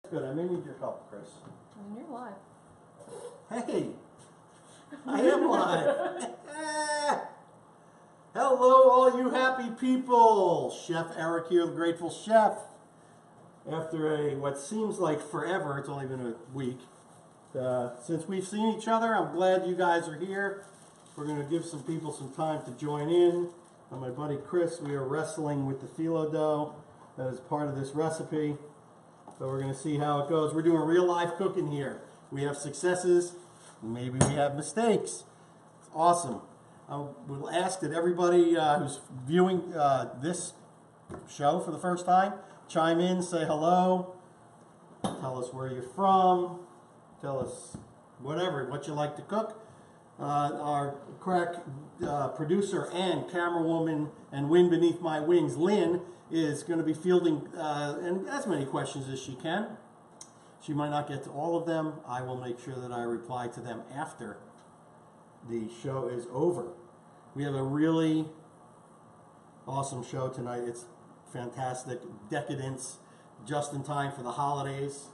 Good, I may need your help, Chris. And you're live. Hey, I am live. Hello, all you happy people. Chef Eric here, the Grateful Chef. After what seems like forever, it's only been a week, since we've seen each other. I'm glad you guys are here. We're going to give some people some time to join in. My buddy Chris, we are wrestling with the phyllo dough that is part of this recipe. So we're going to see how it goes. We're doing real life cooking here. We have successes, maybe we have mistakes. It's awesome. I will ask that everybody who's viewing this show for the first time, chime in, say hello, tell us where you're from, tell us whatever, what you like to cook. Our crack producer and camerawoman and wind beneath my wings, Lynn, is going to be fielding and as many questions as she can. She might not get to all of them. I will make sure that I reply to them after the show is over. We have a really awesome show tonight. It's fantastic. Decadence, just in time for the holidays.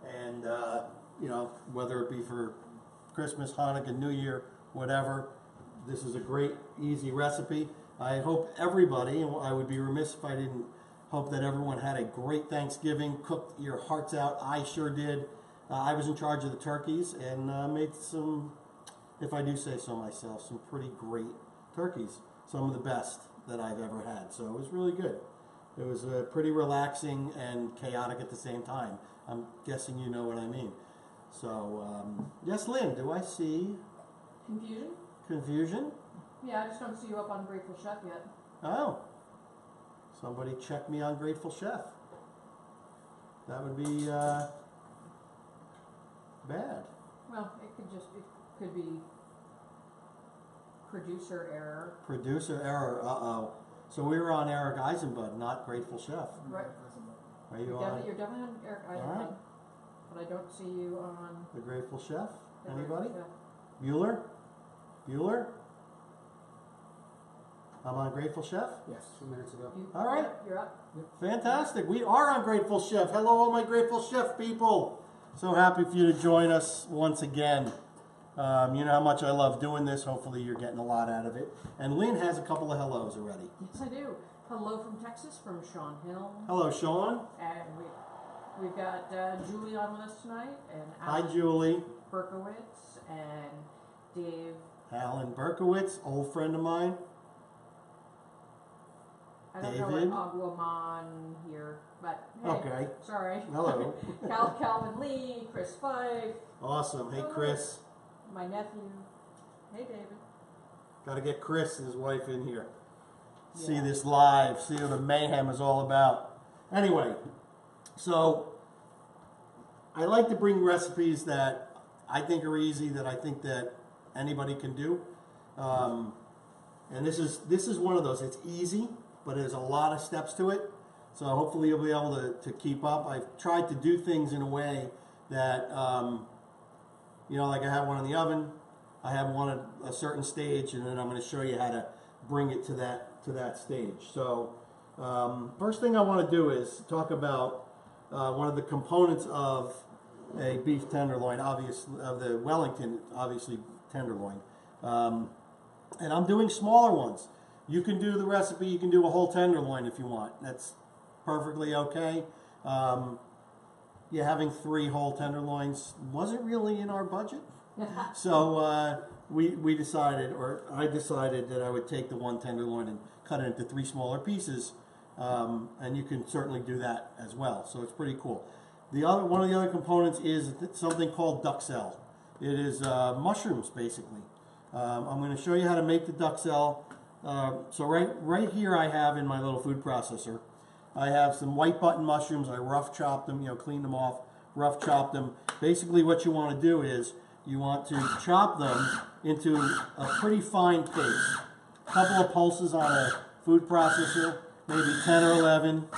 And, you know, whether it be for Christmas, Hanukkah, New Year, whatever, this is a great, easy recipe. I hope everybody, and I would be remiss if I didn't hope that everyone had a great Thanksgiving, cooked your hearts out. I sure did. I was in charge of the turkeys and made some, if I do say so myself, some pretty great turkeys. Some of the best that I've ever had. So it was really good. It was pretty relaxing and chaotic at the same time. I'm guessing you know what I mean. So, yes, Lynn, do I see Confusion? Confusion? Yeah, I just don't see you up on Grateful Chef yet. Oh. Somebody check me on Grateful Chef. That would be bad. Well, it could be producer error. Producer error, uh-oh. So we were on Eric Eisenbud, not Grateful Chef. Right. Are you on? You're definitely on Eric Eisenbud. Right. But I don't see you on The Grateful Chef? the Anybody? Grateful Chef. Bueller? Bueller? I'm on Grateful Chef? Yes, 2 minutes ago. All right. You're up. Fantastic. We are on Grateful Chef. Hello, all my Grateful Chef people. So happy for you to join us once again. You know how much I love doing this. Hopefully you're getting a lot out of it. And Lynn has a couple of hellos already. Yes, I do. Hello from Texas, from Sean Hill. Hello, Sean. And we've got Julie on with us tonight. And Hi, Alan Julie. Berkowitz and Dave. Alan Berkowitz, old friend of mine. I don't David. know what Aguaman here, but hey, Okay. sorry. Hello. Calvin Lee, Chris Fife. Awesome. Hey, Chris. My nephew. Hey, David. Got to get Chris and his wife in here. See Yeah. this live. See what the mayhem is all about. Anyway, so I like to bring recipes that I think are easy, that I think that anybody can do. And this is one of those. It's easy, but there's a lot of steps to it. So hopefully you'll be able to keep up. I've tried to do things in a way that, you know, like I have one in the oven. I have one at a certain stage, and then I'm going to show you how to bring it to that stage. So first thing I want to do is talk about one of the components of a beef tenderloin, obviously, of the Wellington, obviously tenderloin. And I'm doing smaller ones. You can do the recipe, you can do a whole tenderloin if you want. That's perfectly okay. Yeah, having 3 whole tenderloins wasn't really in our budget. So we decided, or I decided, that I would take the 1 tenderloin and cut it into 3 smaller pieces. And you can certainly do that as well. So it's pretty cool. One of the other components is something called duxelle. It is mushrooms, basically. I'm going to show you how to make the duxelle. So right here I have in my little food processor, I have some white button mushrooms. I rough chopped them, you know, cleaned them off, rough chopped them. Basically what you want to do is you want to chop them into a pretty fine paste. A couple of pulses on a food processor, maybe 10 or 11.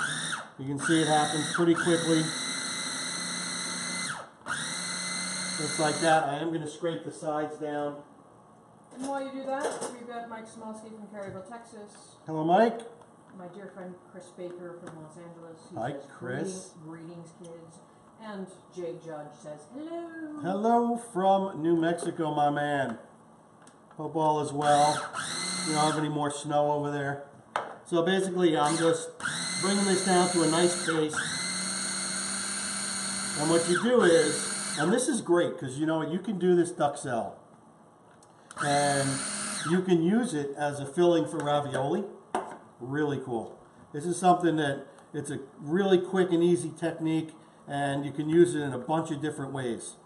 You can see it happens pretty quickly. Just like that. I am going to scrape the sides down. And while you do that, we've got Mike Smolsky from Caryville, Texas. Hello, Mike. My dear friend Chris Baker from Los Angeles. He Hi, says, Chris. Greetings, kids. And Jay Judge says hello. Hello from New Mexico, my man. Hope all is well. You don't have any more snow over there. So basically, I'm just bringing this down to a nice pace. And what you do is, and this is great because you know what, you can do this duxelle. And you can use it as a filling for ravioli. Really cool. This is something that it's a really quick and easy technique, and you can use it in a bunch of different ways.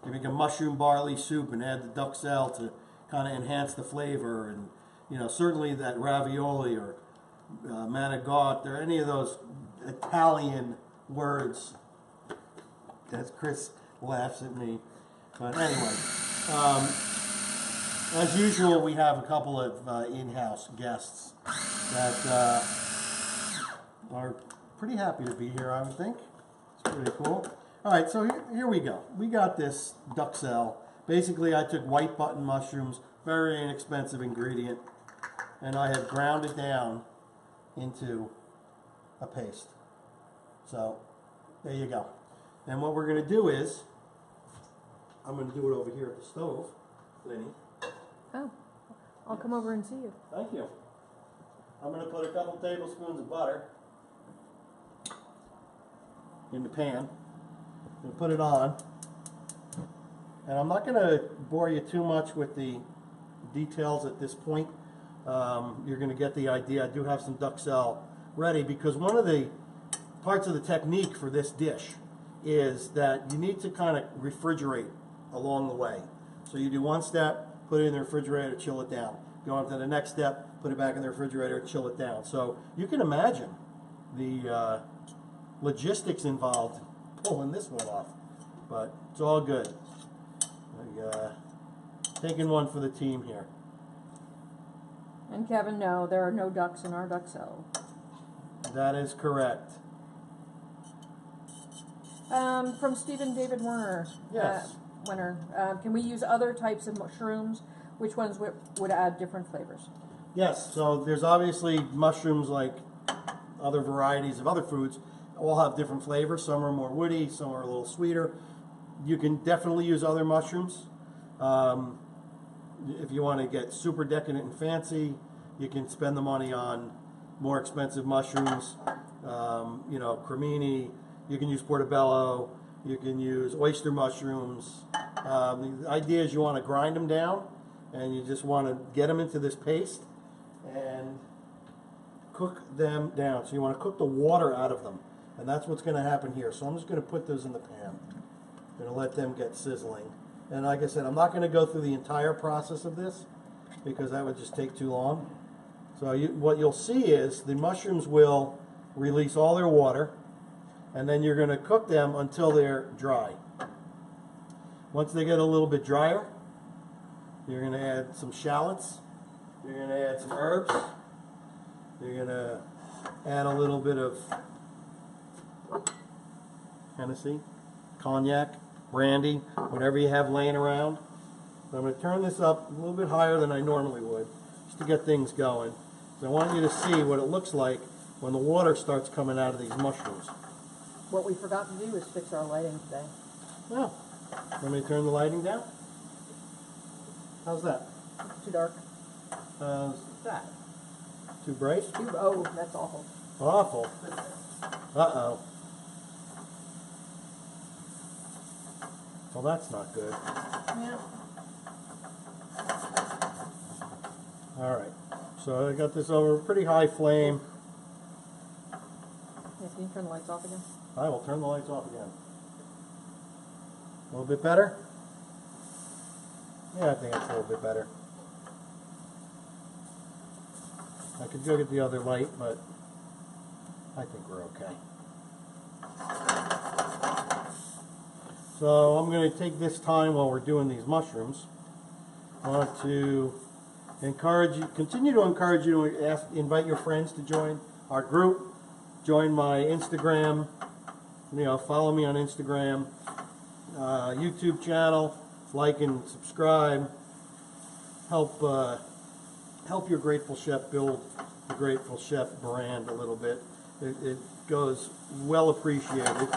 You make a mushroom barley soup and add the duxelle to kind of enhance the flavor, and you know, certainly that ravioli or manigot or any of those Italian words. As Chris laughs at me. But anyway, as usual, we have a couple of in-house guests that are pretty happy to be here, I would think. It's pretty cool. All right, so here we go. We got this duxelle. Basically, I took white button mushrooms, very inexpensive ingredient, and I have ground it down into a paste. So there you go. And what we're going to do is, I'm going to do it over here at the stove, Lenny. Oh, I'll come over and see you. Thank you. I'm going to put a couple tablespoons of butter in the pan. I'm going to put it on. And I'm not going to bore you too much with the details at this point. You're going to get the idea. I do have some duxelle ready because one of the parts of the technique for this dish is that you need to kind of refrigerate along the way. So you do one step, put it in the refrigerator, chill it down. Go on to the next step, put it back in the refrigerator, chill it down. So you can imagine the logistics involved pulling this one off, but it's all good. Taking one for the team here. And Kevin, no, there are no ducks in our duxelle. That is correct. From Stephen David Werner. Yes. Can we use other types of mushrooms? Which ones would add different flavors? Yes, so there's obviously mushrooms like other varieties of other foods. All have different flavors. Some are more woody, some are a little sweeter. You can definitely use other mushrooms. If you want to get super decadent and fancy, you can spend the money on more expensive mushrooms. You know, cremini. You can use portobello. You can use oyster mushrooms. The idea is you want to grind them down, and you just want to get them into this paste and cook them down. So you want to cook the water out of them, and that's what's going to happen here. So I'm just going to put those in the pan. I'm going to let them get sizzling. And like I said, I'm not going to go through the entire process of this because that would just take too long. So what you'll see is the mushrooms will release all their water, and then you're going to cook them until they're dry. Once they get a little bit drier, you're going to add some shallots. You're going to add some herbs. You're going to add a little bit of Hennessy, cognac, brandy, whatever you have laying around. So I'm going to turn this up a little bit higher than I normally would, just to get things going. So I want you to see what it looks like when the water starts coming out of these mushrooms. What we forgot to do is fix our lighting today. Oh, let me turn the lighting down. How's that? Too dark. How's that? Too bright? Oh, that's awful. Awful. Uh-oh. Well, that's not good. Yeah. All right. So I got this over a pretty high flame. Yeah, can you turn the lights off again? I will turn the lights off again. A little bit better? Yeah, I think it's a little bit better. I could go get the other light, but I think we're okay. So I'm going to take this time while we're doing these mushrooms. I want to continue to encourage you to invite your friends to join our group, join my Instagram, follow me on Instagram, YouTube channel, like and subscribe. Help your Grateful Chef build the Grateful Chef brand a little bit. It goes well appreciated.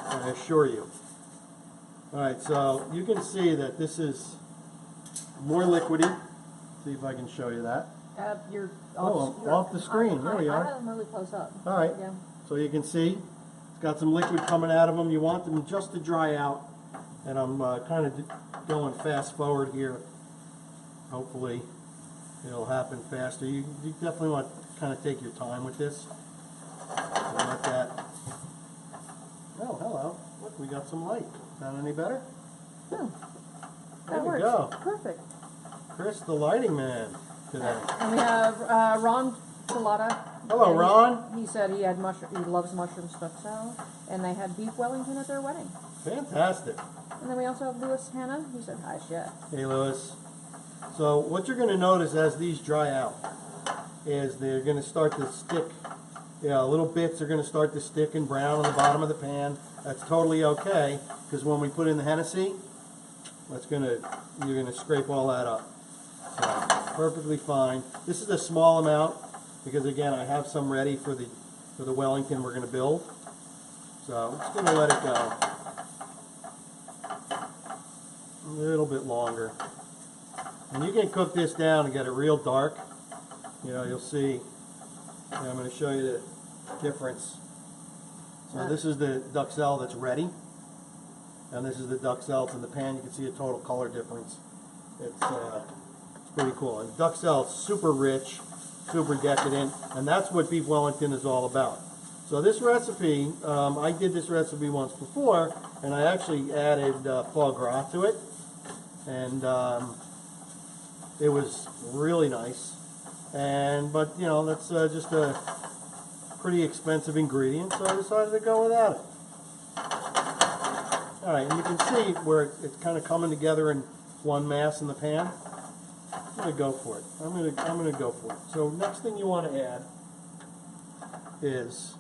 I assure you. Alright, so you can see that this is more liquidy. See if I can show you that. You're off the screen. There we I are. have them really close up. Alright, Yeah. so you can see it's got some liquid coming out of them. You want them just to dry out. And I'm kind of going fast forward here. Hopefully it'll happen faster. You definitely want to kind of take your time with this. So let that. Oh, hello. Look, we got some light. Sound any better? Oh, There that we works. go. Perfect. Chris, the lighting man today. And we have Ron Pilata. Hello, And Ron. He said he had he loves mushroom duxelle, and they had beef Wellington at their wedding. Fantastic. And then we also have Louis Hanna. He said, "Hi, chef." Hey, Louis. So what you're going to notice as these dry out is they're going to start to stick. Little bits are going to start to stick and brown on the bottom of the pan. That's totally okay, because when we put in the Hennessy, you're going to scrape all that up. So perfectly fine. This is a small amount because again I have some ready for the Wellington we're going to build. So I'm just going to let it go a little bit longer. And you can cook this down and get it real dark. You'll see. I'm going to show you the difference. So this is the duxelle that's ready, and this is the duxelle that's in the pan. You can see a total color difference. It's pretty cool. And duxelle is super rich, super decadent, and that's what beef Wellington is all about. So this recipe, I did this recipe once before, and I actually added foie gras to it, and it was really nice. But that's just a pretty expensive ingredient, so I decided to go without it. All right, and you can see where it's kind of coming together in one mass in the pan. I'm going to go for it. I'm going to go for it. So next thing you want to add is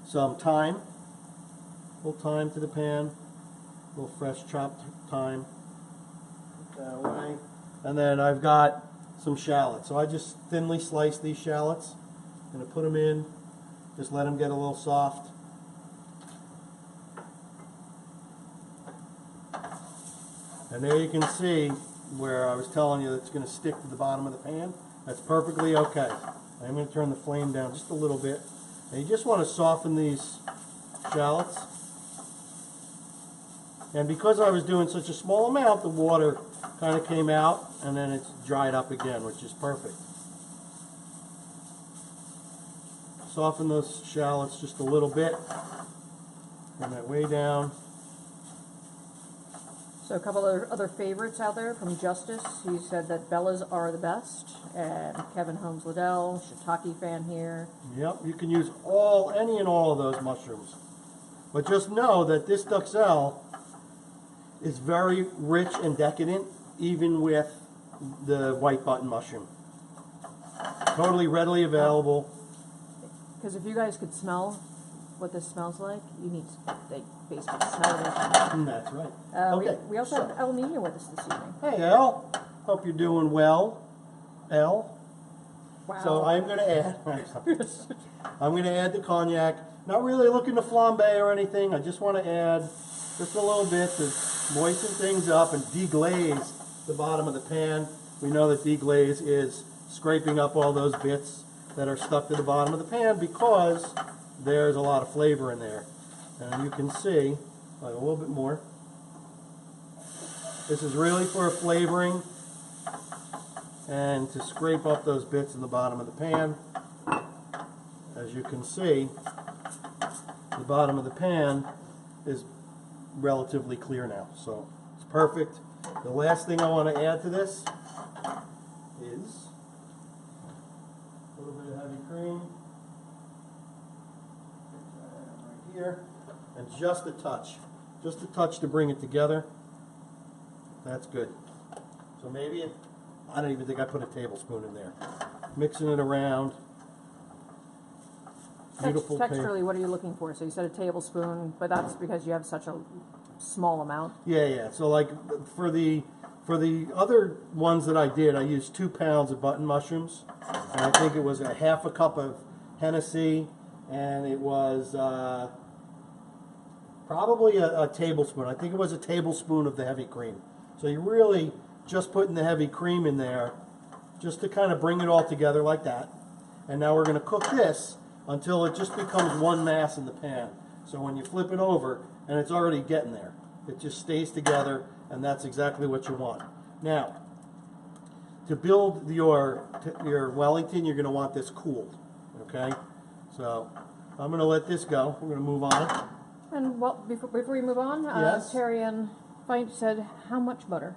some thyme. A little thyme to the pan. A little fresh chopped thyme. Put that away. And then I've got some shallots. So I just thinly slice these shallots. I'm going to put them in. Just let them get a little soft. And there you can see where I was telling you that it's going to stick to the bottom of the pan. That's perfectly okay. I'm going to turn the flame down just a little bit. And you just want to soften these shallots. And because I was doing such a small amount, the water kind of came out and then it's dried up again, which is perfect. Soften those shallots just a little bit. Bring that way down. So a couple of other favorites out there from Justice. He said that Bella's are the best, and Kevin Holmes Liddell, shiitake fan here. Yep, you can use any and all of those mushrooms. But just know that this duxelle is very rich and decadent, even with the white button mushroom. Totally readily available. Because if you guys could smell what this smells like, you need to basically smell it. That's right. Okay. We also have El Nino with us this evening. Hey, El. Hope you're doing well, El. Wow. So I'm going to add the cognac. Not really looking to flambe or anything. I just want to add just a little bit to moisten things up and deglaze the bottom of the pan. We know that deglaze is scraping up all those bits that are stuck to the bottom of the pan because there's a lot of flavor in there. And you can see, like a little bit more. This is really for flavoring and to scrape up those bits in the bottom of the pan. As you can see, the bottom of the pan is relatively clear now, so it's perfect. The last thing I want to add to this is a little bit of heavy cream right here, and just a touch to bring it together. That's good. So maybe I don't even think I put a tablespoon in there. Mixing it around. Beautiful Texturally, what are you looking for? So you said a tablespoon, but that's because you have such a small amount. Yeah. So like for the other ones that I did, I used 2 pounds of button mushrooms, and I think it was a half a cup of Hennessy, and it was Probably a tablespoon. I think it was a tablespoon of the heavy cream. So you're really just putting the heavy cream in there just to kind of bring it all together like that. And now we're going to cook this until it just becomes one mass in the pan. So when you flip it over, and it's already getting there, it just stays together, and that's exactly what you want. Now, to build your Wellington, you're going to want this cooled, okay? So I'm going to let this go. We're going to move on. And well, before we move on, Yes? Terry Ann Fine said, how much butter?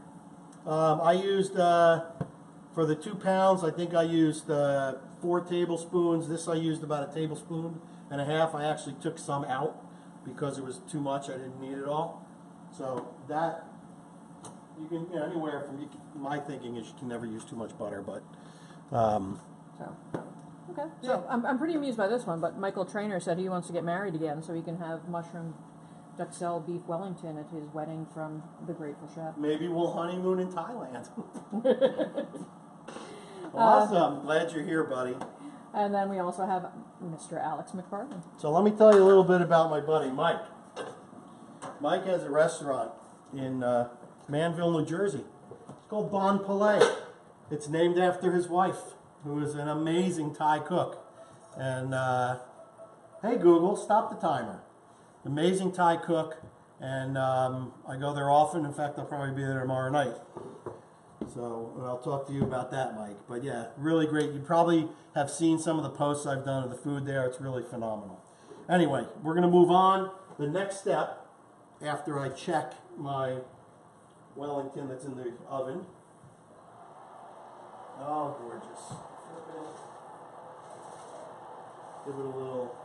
I used, for the 2 pounds, I think I used 4 tablespoons. This I used about 1.5 tablespoons. I actually took some out because it was too much. I didn't need it all. So that, you can, anywhere from, my thinking is you can never use too much butter, but. Okay. Yeah. So I'm pretty amused by this one, but Michael Trainer said he wants to get married again so he can have mushroom duxelle beef Wellington at his wedding from the Grateful Chef. Maybe we'll honeymoon in Thailand. Awesome. Glad you're here, buddy. And then we also have Mr. Alex McFarland. So let me tell you a little bit about my buddy, Mike. Mike has a restaurant in Manville, New Jersey. It's called Bon Palais. It's named after his wife, who is an amazing Thai cook. And hey, Google, stop the timer. Amazing Thai cook, and I go there often. In fact, I'll probably be there tomorrow night. So I'll talk to you about that, Mike. But yeah, really great. You probably have seen some of the posts I've done of the food there. It's really phenomenal. Anyway, we're going to move on. The next step, after I check my Wellington that's in the oven. Oh, gorgeous. Give it a little...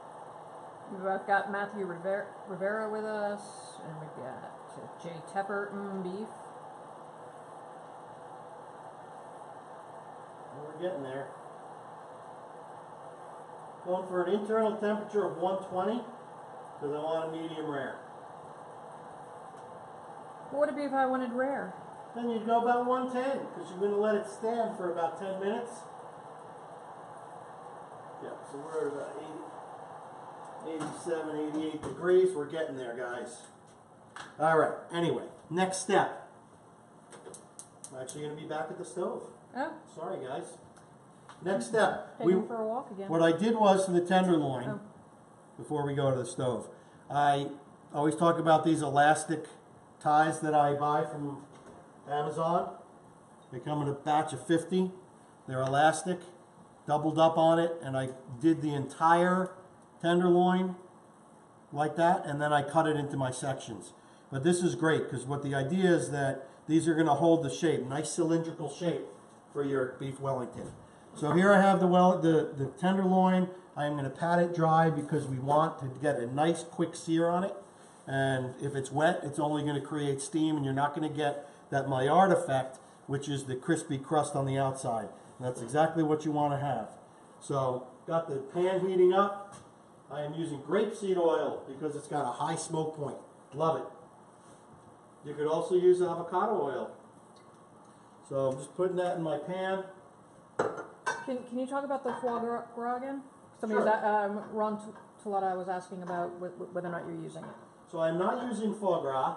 We've got Matthew Rivera with us, and we've got Jay Tepper, beef. We're getting there. Going for an internal temperature of 120 because I want a medium rare. What would it be if I wanted rare? Then you'd go about 110 because you're going to let it stand for about 10 minutes. Yeah, so we're at about 87, 88 degrees. We're getting there, guys. All right, anyway, next step. I'm actually going to be back at the stove. Oh. Sorry, guys. Next step. Taking for a walk again. What I did was for the tenderloin, before we go to the stove, I always talk about these elastic ties that I buy from Amazon. They come in a batch of 50. They're elastic, doubled up on it, and I did the entire tenderloin like that, and then I cut it into my sections. But this is great because what the idea is that these are going to hold the shape, nice cylindrical shape for your beef Wellington. So here I have the tenderloin. I'm going to pat it dry because we want to get a nice quick sear on it. And if it's wet, it's only going to create steam, and you're not going to get that Maillard effect, which is the crispy crust on the outside. And that's exactly what you want to have. So got the pan heating up. I am using grapeseed oil because it's got a high smoke point. Love it. You could also use avocado oil. So I'm just putting that in my pan. Can you talk about the foie gras again? Sure. Ron Toletta was asking about whether or not you're using it. So I'm not using foie gras.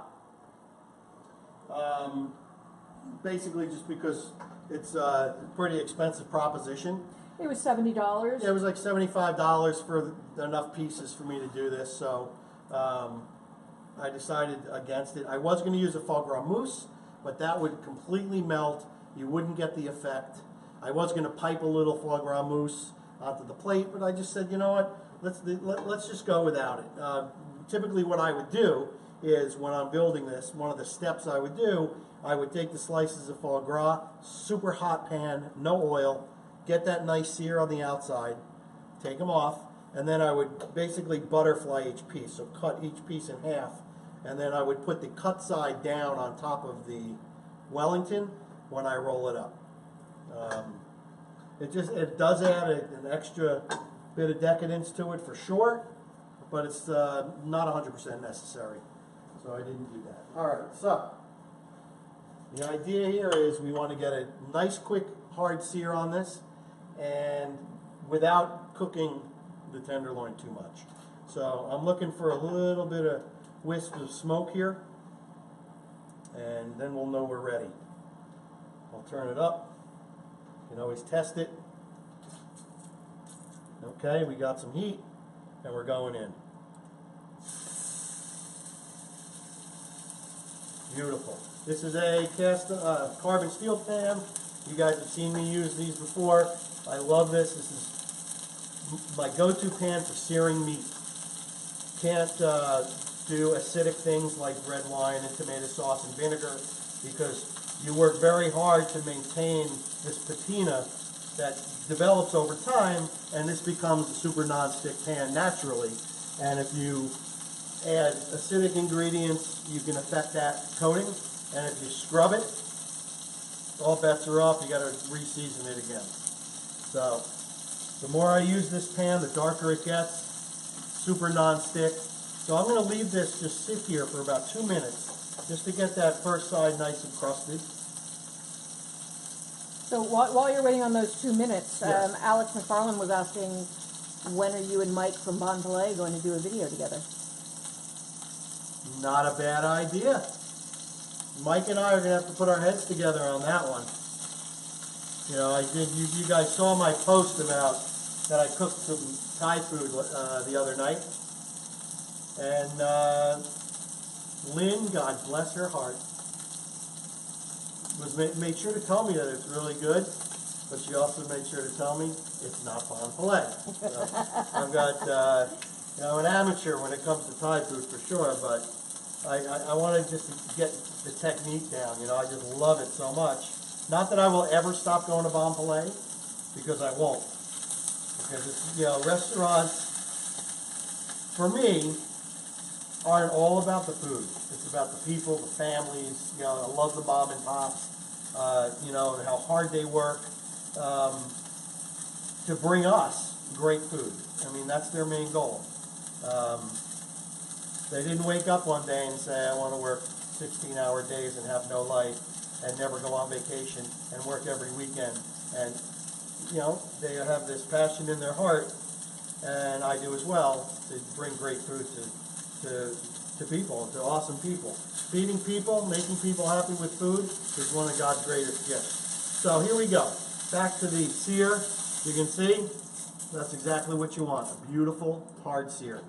Basically just because it's a pretty expensive proposition. It was $70. Yeah, it was like $75 for enough pieces for me to do this, so I decided against it. I was going to use a foie gras mousse, but that would completely melt. You wouldn't get the effect. I was going to pipe a little foie gras mousse onto the plate, but I just said, you know what, let's just go without it. Typically what I would do is when I'm building this, one of the steps I would do, I would take the slices of foie gras, super hot pan, no oil, get that nice sear on the outside, take them off, and then I would basically butterfly each piece, so cut each piece in half, and then I would put the cut side down on top of the Wellington when I roll it up. It does add an extra bit of decadence to it for sure, but it's not 100% necessary, so I didn't do that. All right, so the idea here is we want to get a nice, quick, hard sear on this, and without cooking the tenderloin too much. So I'm looking for a little bit of wisp of smoke here, and then we'll know we're ready. I'll turn it up. You can always test it. Okay, we got some heat, and we're going in. Beautiful. This is a carbon steel pan. You guys have seen me use these before. I love this. This is my go-to pan for searing meat. Can't do acidic things like red wine and tomato sauce and vinegar because you work very hard to maintain this patina that develops over time, and this becomes a super non-stick pan naturally. And if you add acidic ingredients, you can affect that coating. And if you scrub it, all bets are off. You got to re-season it again. So the more I use this pan, the darker it gets. Super non-stick. So I'm going to leave this just sit here for about 2 minutes, just to get that first side nice and crusted. So while you're waiting on those 2 minutes, Yes. Alex McFarland was asking, when are you and Mike from Bon Palais going to do a video together? Not a bad idea. Mike and I are going to have to put our heads together on that one. You know, you guys saw my post about that I cooked some Thai food the other night. And Lynn, God bless her heart, made sure to tell me that it's really good, but she also made sure to tell me it's not Bon Palais. So I've got, you know, an amateur when it comes to Thai food for sure, but I wanted just to get the technique down. You know, I just love it so much. Not that I will ever stop going to Bon Palais, because I won't. Because it's, you know, restaurants, for me, aren't all about the food. It's about the people, the families. You know, I love the mom and pops. You know, and how hard they work to bring us great food. I mean, that's their main goal. They didn't wake up one day and say, I want to work 16-hour days and have no life and never go on vacation and work every weekend. And, you know, they have this passion in their heart, and I do as well, to bring great food to people, to awesome people. Feeding people, making people happy with food is one of God's greatest gifts. So here we go. Back to the sear. You can see, that's exactly what you want. A beautiful, hard sear.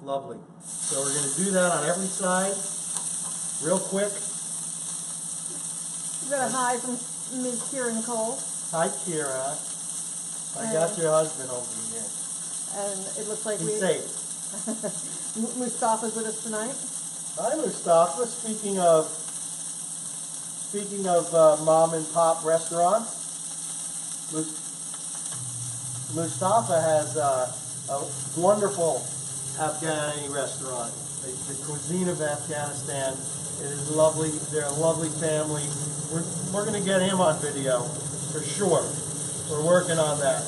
Lovely. So we're going to do that on every side, real quick. You got a hi from Ms. Kira Nicole. Hi, Kira. I got your husband over here. And it looks like He's safe. Mustafa's with us tonight. Hi, Mustafa. Speaking of mom and pop restaurants, Mustafa has a wonderful Afghani restaurant. The cuisine of Afghanistan is lovely. They're a lovely family. We're going to get him on video for sure. We're working on that.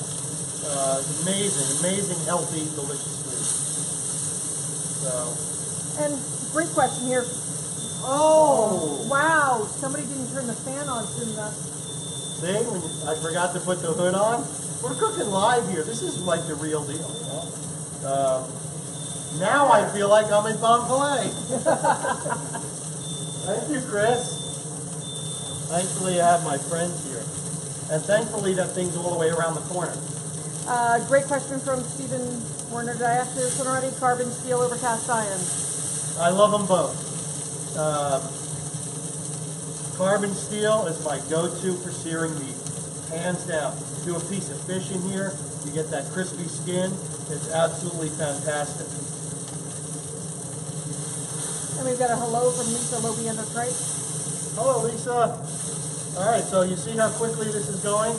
Amazing, healthy, delicious food. So. And great question here. Oh! Wow! Somebody didn't turn the fan on soon enough. See, I forgot to put the hood on. We're cooking live here. This is like the real deal. You know? Now I feel like I'm in Bon Palais. Thank you, Chris. Thankfully, I have my friends here. And thankfully, that thing's all the way around the corner. Great question from Stephen Warner. Did I ask you this one already? Carbon steel over cast iron. I love them both. Carbon steel is my go-to for searing meat. Hands down. Do a piece of fish in here, you get that crispy skin. It's absolutely fantastic. And we've got a hello from Lisa Lobiendo Trite. Hello, Lisa. All right, so you see how quickly this is going?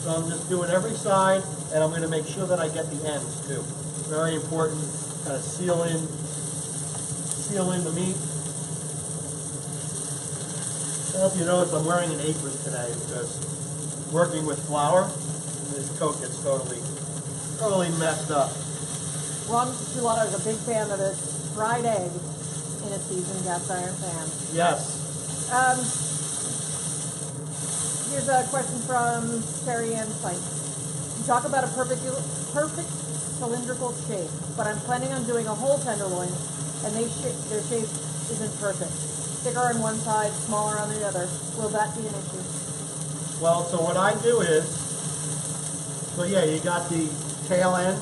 So I'm just doing every side, and I'm going to make sure that I get the ends too. Very important. Kind of seal in the meat. I don't know if you notice I'm wearing an apron today because working with flour, this coat gets totally messed up. Ron Chulada is a big fan of this fried egg in a seasoned cast iron pan. Yes. Here's a question from Terry Ann Fight. You talk about a perfect cylindrical shape, but I'm planning on doing a whole tenderloin and their shape isn't perfect. Thicker on one side, smaller on the other. Will that be an issue? Well, so what I do is, so yeah, you got the tail end,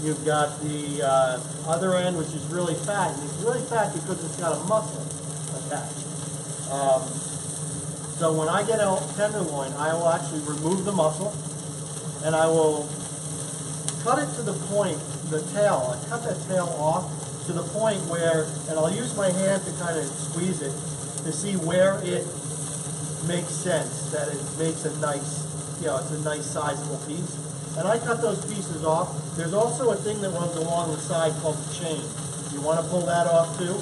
you've got the other end, which is really fat, and it's really fat because it's got a muscle attached. So when I get a tenderloin, I will actually remove the muscle, and I will cut it to the point, the tail, I cut that tail off to the point where, and I'll use my hand to kind of squeeze it to see where it makes sense, that it makes a nice, it's a nice sizable piece. And I cut those pieces off. There's also a thing that runs along the side called the chain. You want to pull that off too.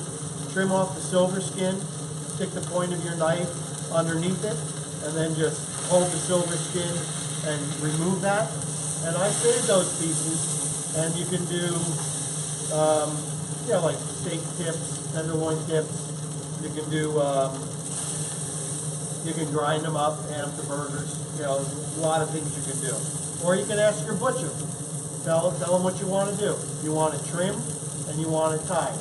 Trim off the silver skin, stick the point of your knife underneath it, and then just hold the silver skin and remove that. And I save those pieces, and you can do, like steak tips, tenderloin tips. You can do, you can grind them up, add them to burgers. There's a lot of things you can do. Or you can ask your butcher. Tell them what you want to do. You want it trim, and you want it tied.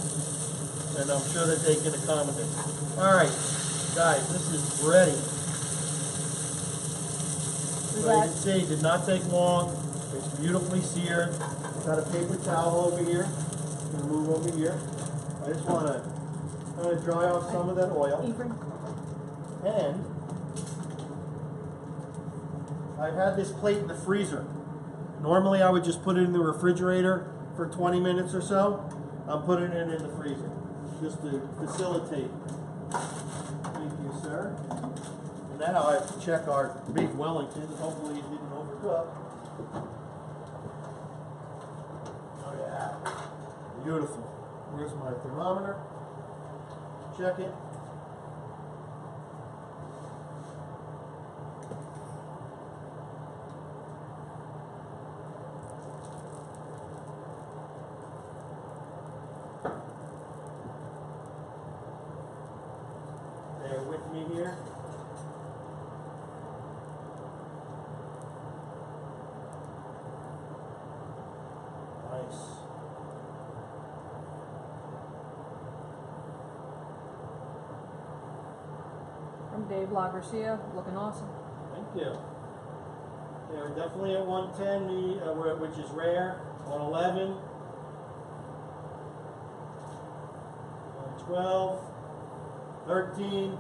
And I'm sure that they can accommodate. All right, guys, this is ready. So you can see, it did not take long. It's beautifully seared. Got a paper towel over here. I'm going to move over here. I just want to kind of dry off some of that oil. And I've had this plate in the freezer. Normally I would just put it in the refrigerator for 20 minutes or so. I'm putting it in the freezer just to facilitate. Thank you, sir. And now I have to check our big Wellington. Hopefully it didn't overcook. Oh yeah, beautiful. Where's my thermometer? Check it. Bear with me here. Nice. From Dave La Garcia, looking awesome. Thank you. Yeah, we're definitely at 110, which is rare. 111. 112. 13.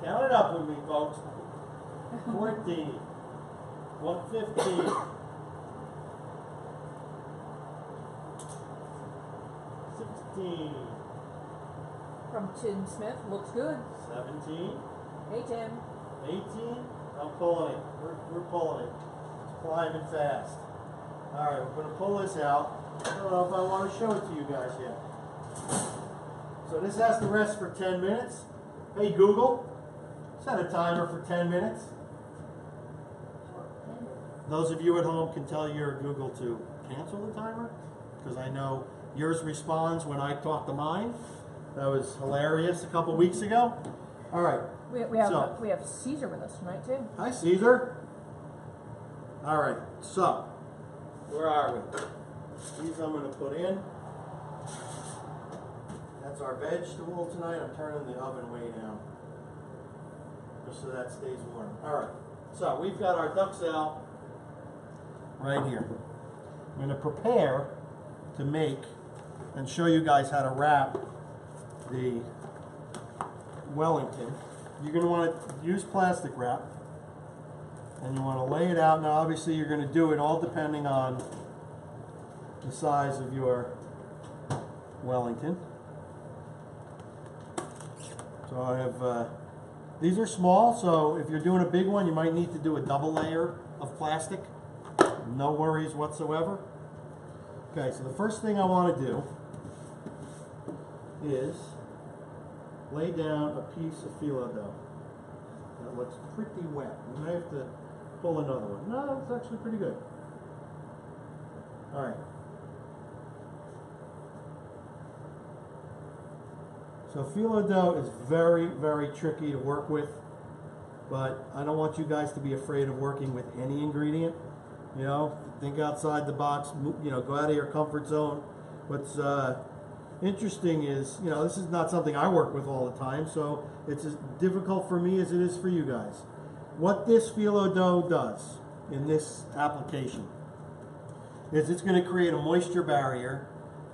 Count it up with me, folks. 14. 115. 16. From Tim Smith, looks good. 17. Hey Tim. 18. I'm pulling it. We're pulling it. It's climbing fast. Alright, we're going to pull this out. I don't know if I want to show it to you guys yet. So this has to rest for 10 minutes. Hey Google, set a timer for 10 minutes. Those of you at home can tell your Google to cancel the timer, because I know yours responds when I talk to mine. That was hilarious a couple weeks ago. All right. We have Caesar with us tonight too. Hi Caesar. All right. So where are we? These I'm going to put in. That's our vegetable tonight. I'm turning the oven way down just so that stays warm. All right. So we've got our duxelle right here. I'm going to prepare to make and show you guys how to wrap the Wellington. You're going to want to use plastic wrap, and you want to lay it out. Now obviously you're going to do it all depending on the size of your Wellington. So I have, these are small, so if you're doing a big one, you might need to do a double layer of plastic. No worries whatsoever. Okay, so the first thing I want to do is lay down a piece of phyllo dough. That looks pretty wet. You may have to pull another one. No, it's actually pretty good. All right. So phyllo dough is very, very tricky to work with, but I don't want you guys to be afraid of working with any ingredient. Think outside the box, go out of your comfort zone. What's interesting is, you know, this is not something I work with all the time, so it's as difficult for me as it is for you guys. What this phyllo dough does in this application is it's going to create a moisture barrier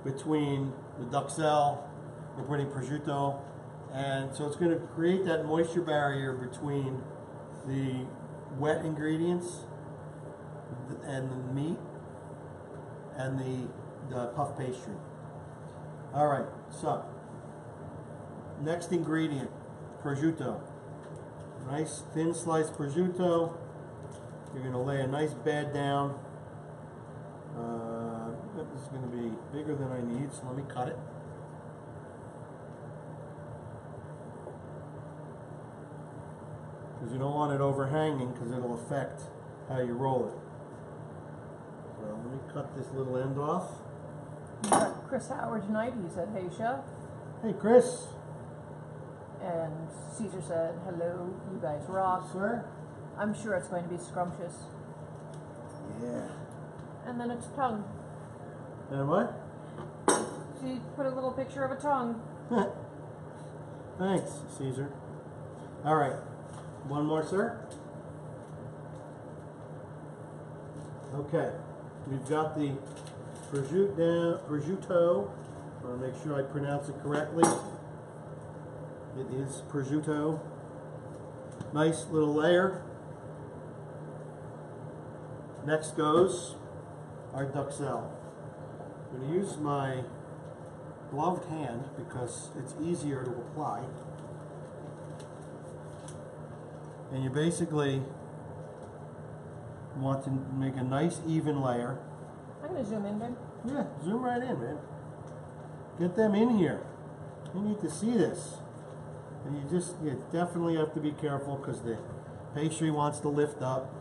between the duxelle, we're putting prosciutto, and so it's going to create that moisture barrier between the wet ingredients and the meat and the puff pastry. All right, so next ingredient, prosciutto. Nice thin sliced prosciutto. You're going to lay a nice bed down. This is going to be bigger than I need, so let me cut it. Because you don't want it overhanging because it'll affect how you roll it. So let me cut this little end off. We got Chris Howard tonight. He said, "Hey, chef." Hey, Chris. And Caesar said, "Hello, you guys rock." Sir? I'm sure it's going to be scrumptious. Yeah. And then its tongue. And what? She put a little picture of a tongue. Thanks, Caesar. All right. One more, sir. Okay. We've got the prosciutto. I want to make sure I pronounce it correctly. It is prosciutto. Nice little layer. Next goes our duxelle. I'm going to use my gloved hand because it's easier to apply. And you basically want to make a nice even layer. I'm going to zoom in, Ben. Yeah, zoom right in, man. Get them in here. You need to see this. And you definitely have to be careful because the pastry wants to lift up.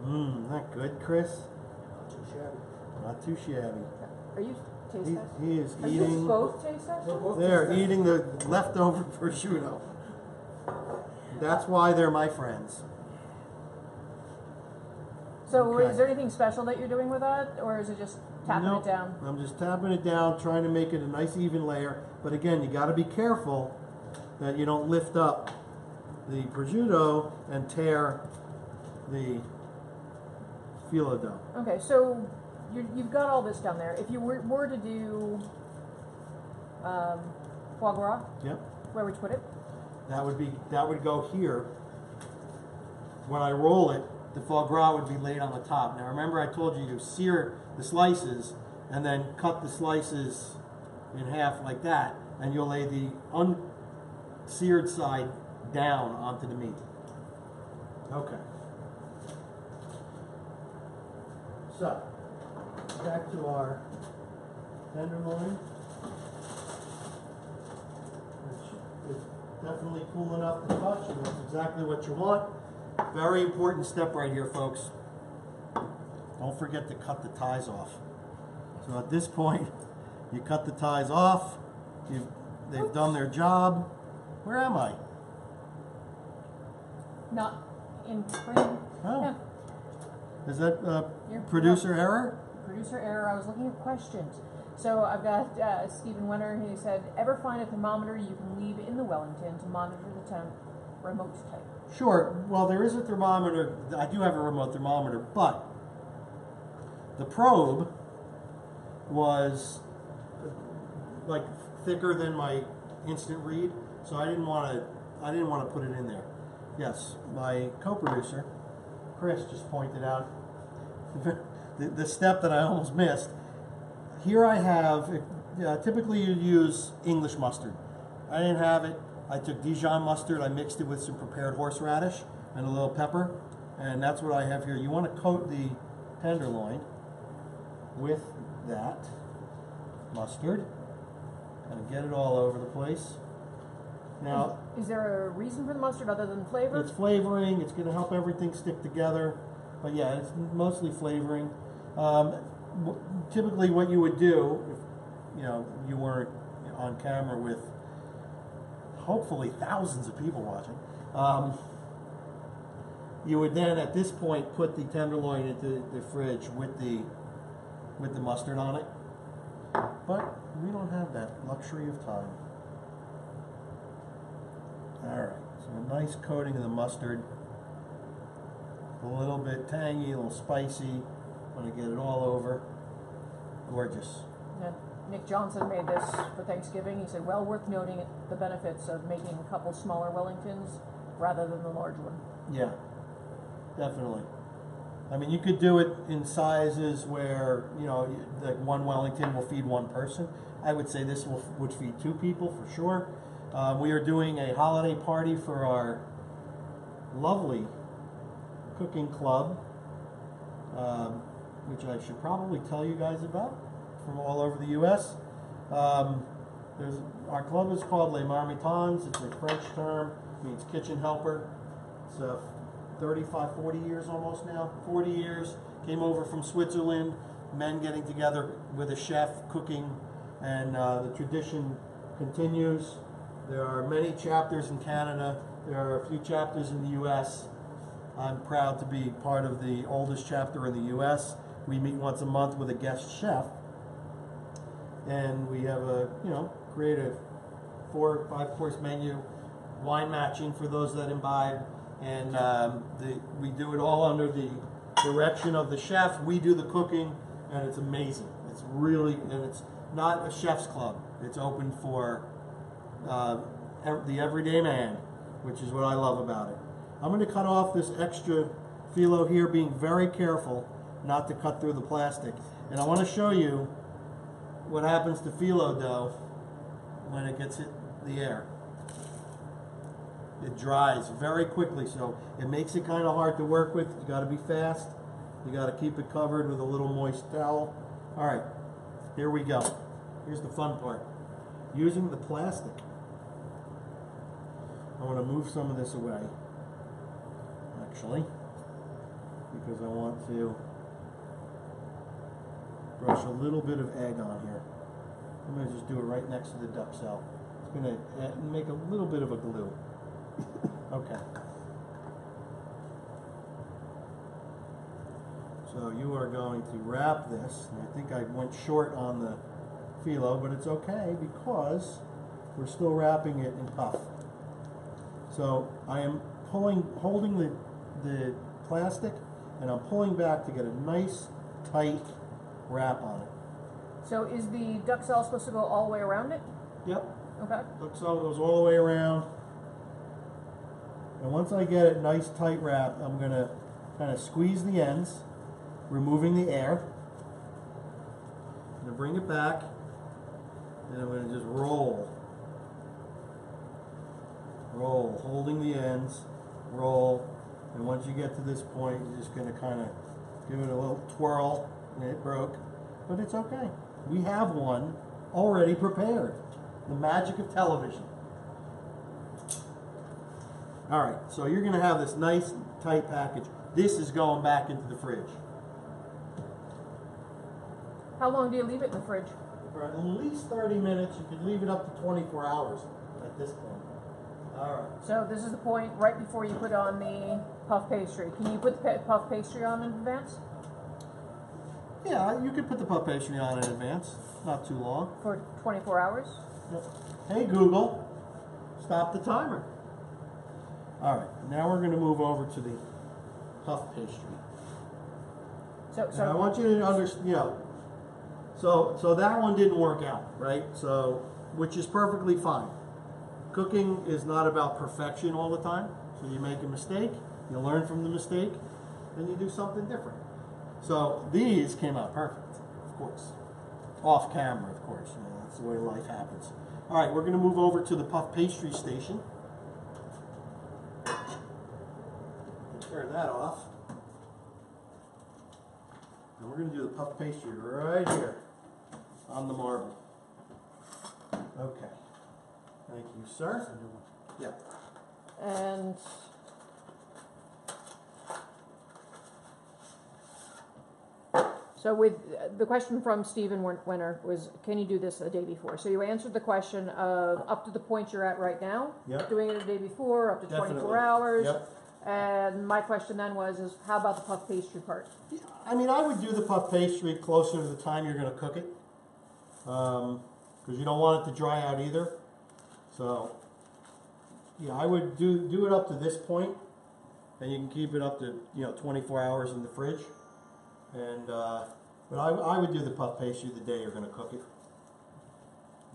Not good, Chris? Not too shabby. Not too shabby. Are you taste test? He is Are you eating. both taste test? We're both They're taste eating the leftover prosciutto. That's why they're my friends. So Okay. is there anything special that you're doing with that, or is it just tapping Nope. it down? I'm just tapping it down, trying to make it a nice even layer. But again, you got to be careful that you don't lift up the prosciutto and tear the phyllo dough. Okay, so you've got all this down there. If you were to do foie gras, Yep. where would you put it? That would go here. When I roll it, the foie gras would be laid on the top. Now remember I told you to sear the slices and then cut the slices in half like that, and you'll lay the unseared side down onto the meat. Okay. So, back to our tenderloin, which is definitely cool enough to touch, and that's exactly what you want. Very important step right here, folks. Don't forget to cut the ties off. So at this point, you cut the ties off. They've done their job. Where am I? Not in frame. Oh. Yeah. Is that You're- producer error? Producer error. I was looking at questions. So I've got Stephen Winter. He said, "Ever find a thermometer you can leave in the Wellington to monitor the temp, remote type?" Sure. Well, there is a thermometer. I do have a remote thermometer, but the probe was like thicker than my instant read, so I didn't want to put it in there. Yes, my co-producer Chris just pointed out the step that I almost missed. Here I have, typically you use English mustard. I didn't have it. I took Dijon mustard, I mixed it with some prepared horseradish and a little pepper, and that's what I have here. You want to coat the tenderloin with that mustard and get it all over the place. Now, Is there a reason for the mustard other than flavor? it's flavoring, it's going to help everything stick together, but yeah, it's mostly flavoring. Typically what you would do, if you weren't on camera with hopefully thousands of people watching, you would then at this point put the tenderloin into the fridge with the with the mustard on it. But we don't have that luxury of time. Alright, so a nice coating of the mustard. A little bit tangy, a little spicy. Want to get it all over. Gorgeous. Yeah. Nick Johnson made this for Thanksgiving. He said, well worth noting the benefits of making a couple smaller Wellingtons rather than the large one. Yeah, definitely. I mean, you could do it in sizes where, you know, like one Wellington will feed one person. I would say this would feed 2 people for sure. We are doing a holiday party for our lovely cooking club, which I should probably tell you guys about, from all over the U.S. Our club is called Les Marmitons. It's a French term, means kitchen helper. It's 35, 40 years almost now, 40 years. Came over from Switzerland, men getting together with a chef, cooking, and the tradition continues. There are many chapters in Canada. There are a few chapters in the U.S. I'm proud to be part of the oldest chapter in the U.S. We meet once a month with a guest chef, and we have create a 4- or 5-course menu, wine matching for those that imbibe, and we do it all under the direction of the chef. We do the cooking, and it's amazing. It's really, and it's not a chef's club. It's open for the everyday man, which is what I love about it. I'm going to cut off this extra phyllo here, being very careful not to cut through the plastic. And I want to show you what happens to phyllo dough when it gets hit the air. It dries very quickly, so it makes it kind of hard to work with. You got to be fast. You got to keep it covered with a little moist towel. All right, here we go. Here's the fun part. Using the plastic, I want to move some of this away, actually, because I want to brush a little bit of egg on here. I'm going to just do it right next to the duxelle. It's going to make a little bit of a glue. Okay. So you are going to wrap this, and I think I went short on the phyllo, but it's okay because we're still wrapping it in puff. So I am holding the plastic, and I'm pulling back to get a nice, tight wrap on it. So is the duxelle supposed to go all the way around it? Yep. Okay. Duxelle goes all the way around. And once I get it nice, tight wrap, I'm going to kind of squeeze the ends, removing the air. I'm going to bring it back, and I'm going to just roll. Roll, holding the ends, roll, and once you get to this point, you're just going to kind of give it a little twirl, and it broke, but it's okay. We have one already prepared. The magic of television. All right, so you're going to have this nice, tight package. This is going back into the fridge. How long do you leave it in the fridge? For at least 30 minutes. You could leave it up to 24 hours at this point. All right. So this is the point right before you put on the puff pastry. Can you put the puff pastry on in advance? Yeah, you could put the puff pastry on in advance. Not too long. For 24 hours? Yep. Hey Google, stop the timer. All right, now we're going to move over to the puff pastry. So I want you to understand, so that one didn't work out, right? So, which is perfectly fine. Cooking is not about perfection all the time. So you make a mistake, you learn from the mistake, and you do something different. So these came out perfect, of course. Off camera, of course. You know, that's the way life happens. All right, we're going to move over to the puff pastry station. Turn that off. And we're going to do the puff pastry right here on the marble. Okay. Thank you, sir. Yeah. And so with the question from Stephen Winter was, can you do this a day before? So you answered the question of up to the point you're at right now, Yep. doing it a day before, up to Definitely. 24 hours. Yep. And my question then is how about the puff pastry part? I mean, I would do the puff pastry closer to the time you're going to cook it, because you don't want it to dry out either. So, yeah, I would do it up to this point, and you can keep it up to 24 hours in the fridge. And but I would do the puff pastry the day you're going to cook it.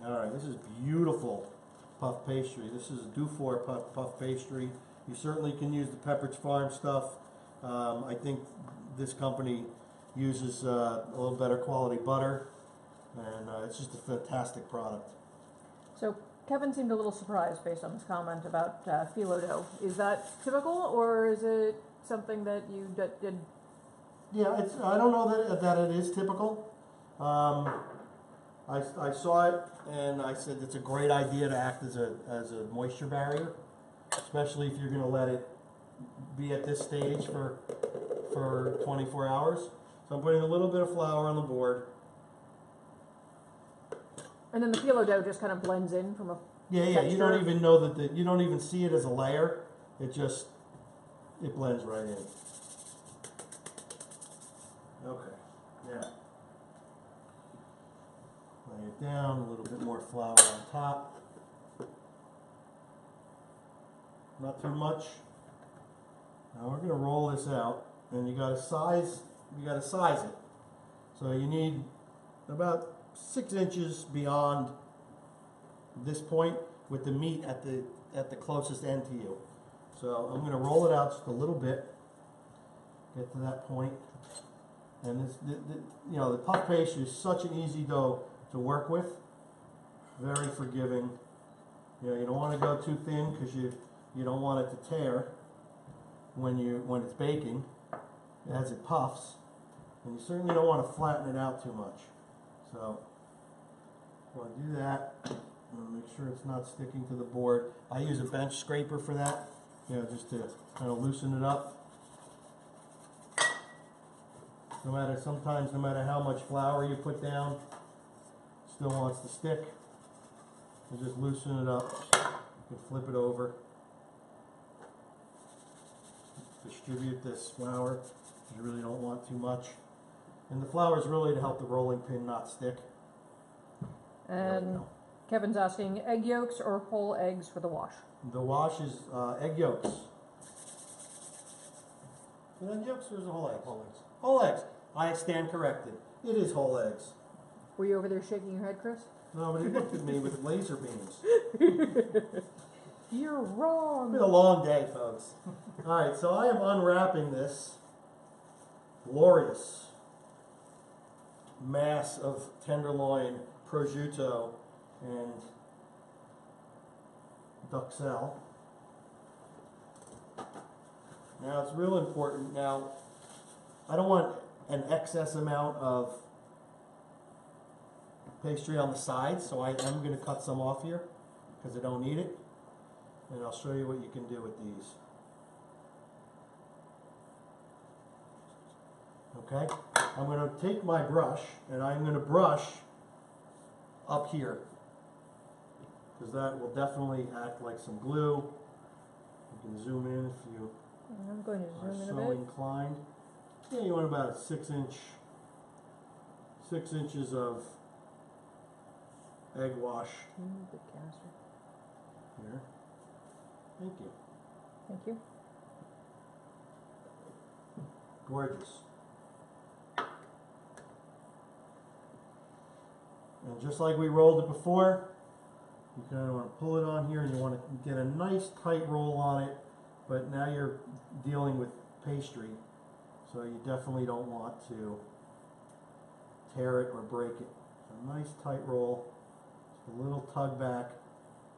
All right, this is beautiful puff pastry. This is a Dufour puff pastry. You certainly can use the Pepperidge Farm stuff. I think this company uses a little better quality butter, and it's just a fantastic product. So Kevin seemed a little surprised based on his comment about phyllo dough. Is that typical, or is it something that you did? Yeah, I don't know that it is typical. I saw it and I said it's a great idea to act as a moisture barrier, especially if you're going to let it be at this stage for 24 hours. So I'm putting a little bit of flour on the board. And then the phyllo dough just kind of blends in from a Yeah. You don't even know that you don't even see it as a layer. It blends right in. Okay. Yeah. Lay it down, a little bit more flour on top. Not too much. Now we're going to roll this out, and you got to size it. So you need about 6 inches beyond this point with the meat at the closest end to you. So I'm going to roll it out just a little bit. Get to that point. And the puff pastry is such an easy dough to work with. Very forgiving. You don't want to go too thin because you don't want it to tear when it's baking as it puffs, and you certainly don't want to flatten it out too much. So I want to do that. Make sure it's not sticking to the board. I use a bench scraper for that, just to kind of loosen it up. Sometimes no matter how much flour you put down, it still wants to stick. You just loosen it up. You can flip it over. Distribute this flour. You really don't want too much. And the flour is really to help the rolling pin not stick. And Kevin's asking, egg yolks or whole eggs for the wash? The wash is egg yolks. Is it egg yolks or is it whole eggs? Whole eggs. Whole eggs. I stand corrected. It is whole eggs. Were you over there shaking your head, Chris? No, but he looked at me with laser beams. You're wrong. It's been a long day, folks. All right, so I am unwrapping this glorious mass of tenderloin, prosciutto, and duxelle. Now it's real important. Now, I don't want an excess amount of pastry on the sides, so I am going to cut some off here because I don't need it. And I'll show you what you can do with these. Okay? I'm going to take my brush and I'm going to brush up here, because that will definitely act like some glue. You can zoom in if you I'm going to are zoom in so a bit. inclined. Yeah, you want about a 6 inches of egg wash The canister. here. Thank you. Thank you. Gorgeous. And just like we rolled it before, you kind of want to pull it on here and you want to get a nice tight roll on it, but now you're dealing with pastry, so you definitely don't want to tear it or break it. So a nice tight roll, just a little tug back,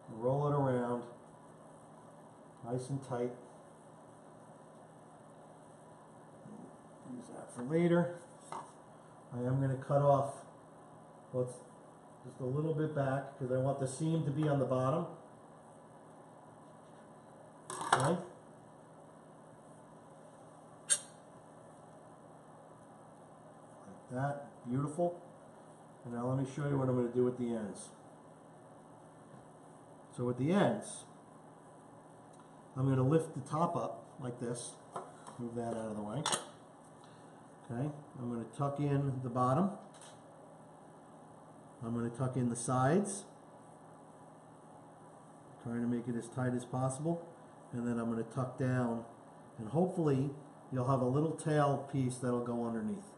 and roll it around, nice and tight. Use that for later. I am going to cut off what's just a little bit back because I want the seam to be on the bottom. Okay. Like that. Beautiful. And now let me show you what I'm going to do with the ends. So with the ends, I'm going to lift the top up like this. Move that out of the way. Okay, I'm going to tuck in the bottom. I'm going to tuck in the sides. Trying to make it as tight as possible. And then I'm going to tuck down, and hopefully you'll have a little tail piece that'll go underneath.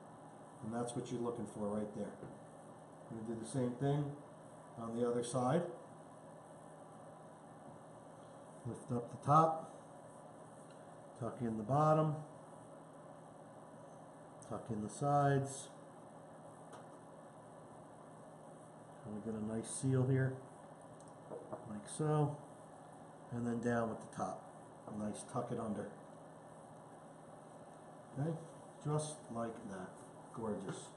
And that's what you're looking for right there. I'm going to do the same thing on the other side. Lift up the top, tuck in the bottom, tuck in the sides. And we get a nice seal here, like so, and then down with the top. A nice tuck it under. Okay, just like that. Gorgeous.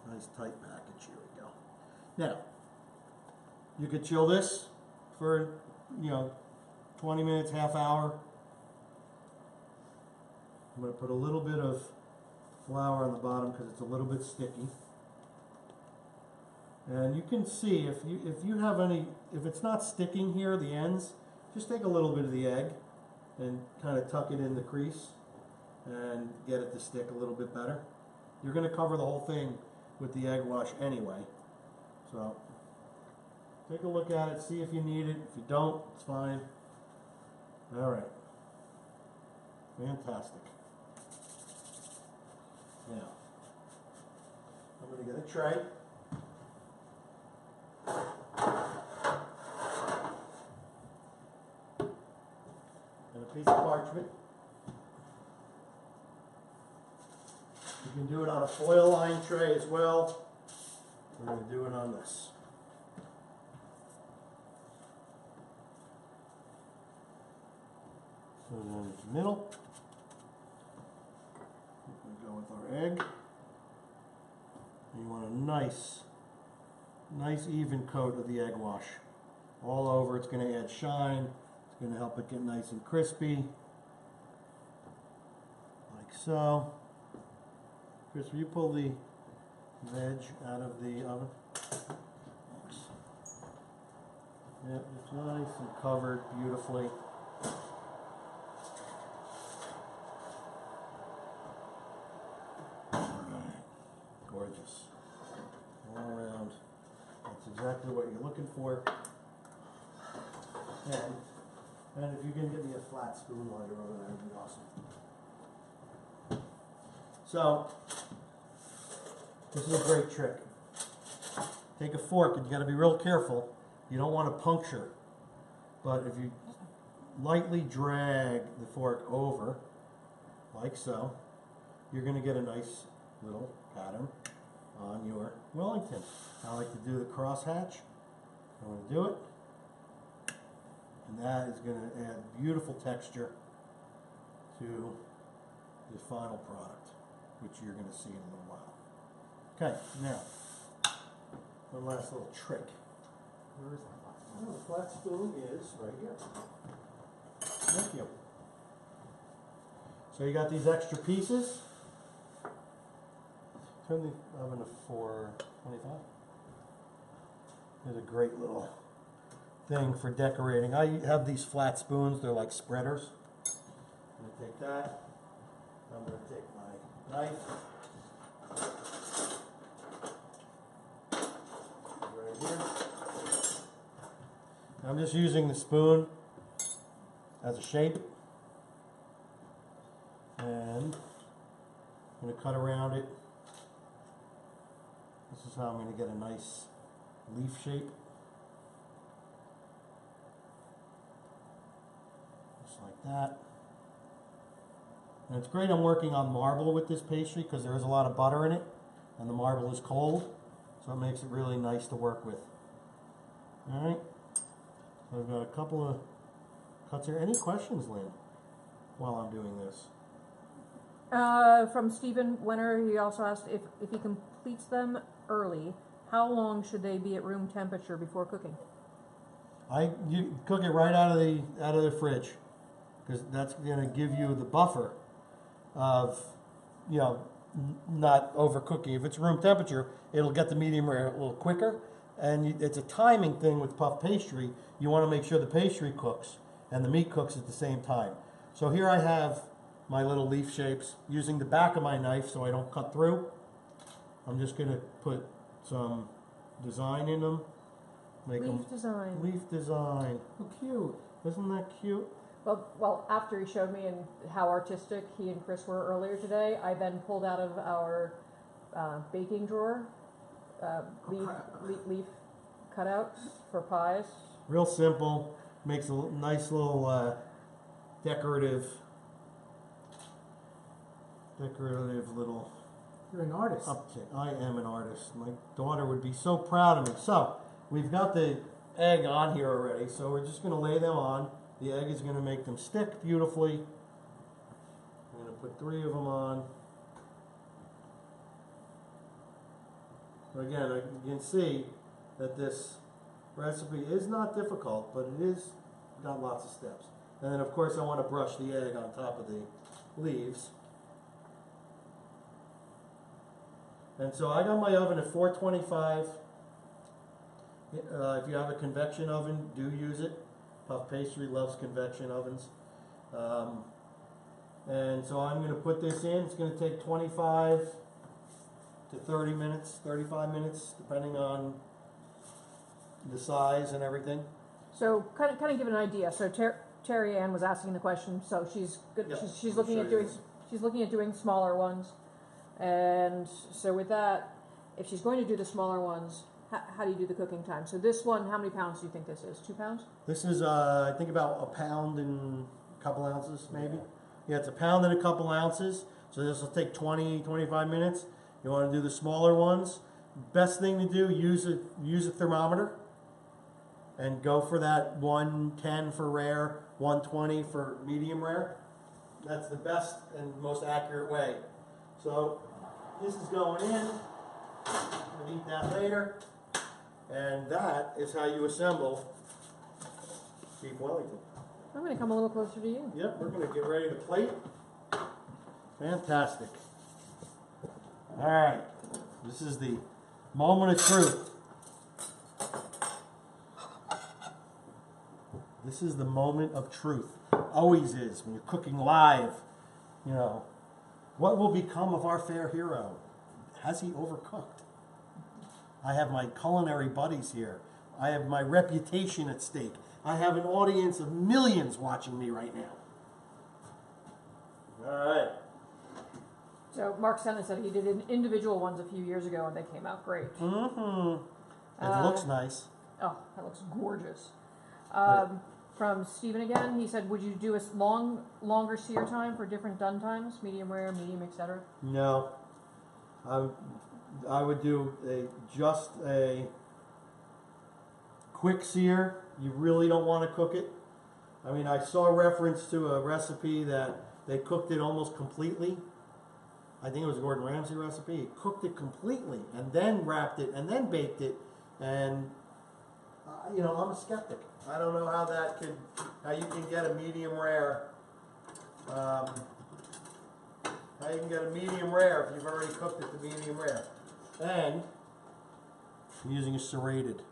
Nice tight package. Here we go. Now, you could chill this for, 20 minutes, half hour. I'm going to put a little bit of flour on the bottom because it's a little bit sticky. And you can see if it's not sticking here, the ends, just take a little bit of the egg and kind of tuck it in the crease and get it to stick a little bit better. You're going to cover the whole thing with the egg wash anyway. So take a look at it, see if you need it. If you don't, it's fine. All right. Fantastic. Now, I'm going to get a tray. And a piece of parchment. You can do it on a foil lined tray as well. We're going to do it on this. So then in the middle, we're going to go with our egg. And you want a nice even coat of the egg wash. All over, it's going to add shine. It's going to help it get nice and crispy. Like so. Chris, will you pull the veg out of the oven? Thanks. Yep, it's nice and covered beautifully. Gorgeous. All around. That's exactly what you're looking for. And if you can get me a flat spoon while you're over there, that'd be awesome. So, this is a great trick. Take a fork, and you got to be real careful. You don't want to puncture. But if you lightly drag the fork over, like so, you're going to get a nice little pattern on your Wellington. I like to do the crosshatch. I'm going to do it. And that is going to add beautiful texture to the final product, which you're going to see in a little while. Okay, now, one last little trick. Where is that flat spoon? Oh, the flat spoon is right here. Thank you. So you got these extra pieces. Turn the oven to 425. There's a great little thing for decorating. I have these flat spoons. They're like spreaders. I'm going to take that. I'm going to take my knife. Right here. I'm just using the spoon as a shape. And I'm going to cut around it. This is how I'm going to get a nice leaf shape. Just like that. And it's great I'm working on marble with this pastry because there is a lot of butter in it and the marble is cold, so it makes it really nice to work with. Alright, so I've got a couple of cuts here. Any questions, Lynn, while I'm doing this? From Stephen Wenner, he also asked if he completes them early, how long should they be at room temperature before cooking? You cook it right out of the fridge, because that's going to give you the buffer of, not overcooking. If it's room temperature, it'll get the medium rare a little quicker, and it's a timing thing with puff pastry. You want to make sure the pastry cooks, and the meat cooks at the same time. So here I have my little leaf shapes using the back of my knife so I don't cut through. I'm just going to put some design in them. Make Leaf design. Leaf design. How cute. Isn't that cute? Well, after he showed me and how artistic he and Chris were earlier today, I then pulled out of our baking drawer leaf cutouts for pies. Real simple. Makes a nice little decorative little. You're an artist. Uptick. I am an artist. My daughter would be so proud of me. So we've got the egg on here already. So we're just going to lay them on. The egg is going to make them stick beautifully. I'm going to put 3 of them on. So again, you can see that this recipe is not difficult, but it is got lots of steps. And then of course I want to brush the egg on top of the leaves. And so I got my oven at 425. If you have a convection oven, do use it. Puff Pastry loves convection ovens. And so I'm going to put this in. It's going to take 25 to 30 minutes, 35 minutes, depending on the size and everything. So kind of give an idea. So Terry Ann was asking the question. So she's good. Yep. She's looking at doing. She's looking at doing smaller ones. And so with that, if she's going to do the smaller ones, how do you do the cooking time? So this one, how many pounds do you think this is? 2 pounds? This is, I think, about a pound and a couple ounces, maybe. Yeah, it's a pound and a couple ounces. So this will take 20, 25 minutes. You want to do the smaller ones. Best thing to do, use a thermometer and go for that 110 for rare, 120 for medium rare. That's the best and most accurate way. So this is going in. We'll eat that later. And that is how you assemble beef Wellington. I'm going to come a little closer to you. Yep, we're going to get ready to plate. Fantastic. All right, this is the moment of truth. This is the moment of truth. Always is when you're cooking live. You know, what will become of our fair hero? Has he overcooked? I have my culinary buddies here. I have my reputation at stake. I have an audience of millions watching me right now. All right. So Mark Senna said he did individual ones a few years ago and they came out great. Mm-hmm. It looks nice. Oh, that looks gorgeous. Right. From Stephen again, he said, would you do a longer sear time for different done times? Medium rare, medium, etc.? No. I would do just a quick sear. You really don't want to cook it. I mean, I saw reference to a recipe that they cooked it almost completely. I think it was a Gordon Ramsay recipe. He cooked it completely and then wrapped it and then baked it. And, you know, I'm a skeptic. I don't know how you can get a medium rare. How you can get a medium rare if you've already cooked it to medium rare. And I'm using a serrated